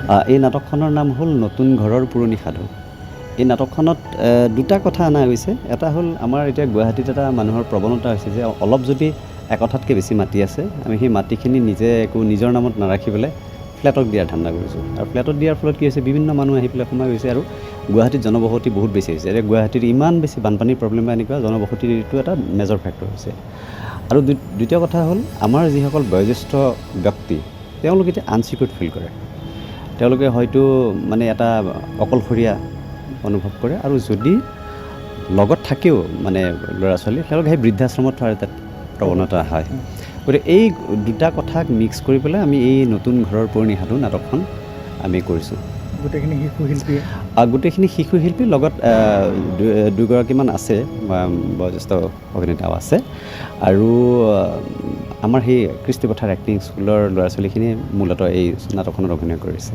এই নাটকখনৰ নাম হ'ল নতুন ঘৰৰ পুৰণি সাধু। এই নাটকখনত দুটা কথা অনা গৈছে। এটা হ'ল আমাৰ এতিয়া গুৱাহাটীত এটা মানুহৰ প্ৰৱণতা হৈছে যে অলপ যদি একঠাতকৈ বেছি মাটি আছে, আমি সেই মাটিখিনি নিজে একো নিজৰ নামত নাৰাখি পেলাই ফ্লেটত দিয়াৰ ধান্দা কৰিছোঁ। আৰু ফ্লেটত দিয়াৰ ফলত কি হৈছে, বিভিন্ন মানুহ আহি পেলাই সোমাই গৈছে আৰু গুৱাহাটীত জনবসতি বহুত বেছি হৈছে। এতিয়া গুৱাহাটীত ইমান বেছি বানপানীৰ প্ৰব্লেম বা এনেকুৱা জনবসতিটো এটা মেজৰ ফেক্টৰ হৈছে। আৰু দ্বিতীয় কথা হ'ল, আমাৰ যিসকল বয়োজ্যেষ্ঠ ব্যক্তি তেওঁলোকে এতিয়া আনচিকিউৰ্ড ফিল কৰে। তেওঁলোকে হয়তো মানে এটা অকলশৰীয়া অনুভৱ কৰে, আৰু যদি লগত থাকেও মানে ল'ৰা ছোৱালী, তেওঁলোকে সেই বৃদ্ধাশ্ৰমত থোৱাৰ এটা প্ৰৱণতা হয়। গতিকে এই দুটা কথাক মিক্স কৰি পেলাই আমি এই নতুন ঘৰৰ পুৰণি সাধু নাটকখন আমি কৰিছোঁ। গোটেইখিনি শিশু শিল্পী লগত দুগৰাকীমান আছে, বয়োজ্যেষ্ঠ অভিনেতাও আছে। আৰু আমাৰ সেই কৃষ্টিপথাৰ এক্টিং স্কুলৰ ল'ৰা ছোৱালীখিনিয়ে মূলতঃ এই নাটকখনত অভিনয় কৰিছে।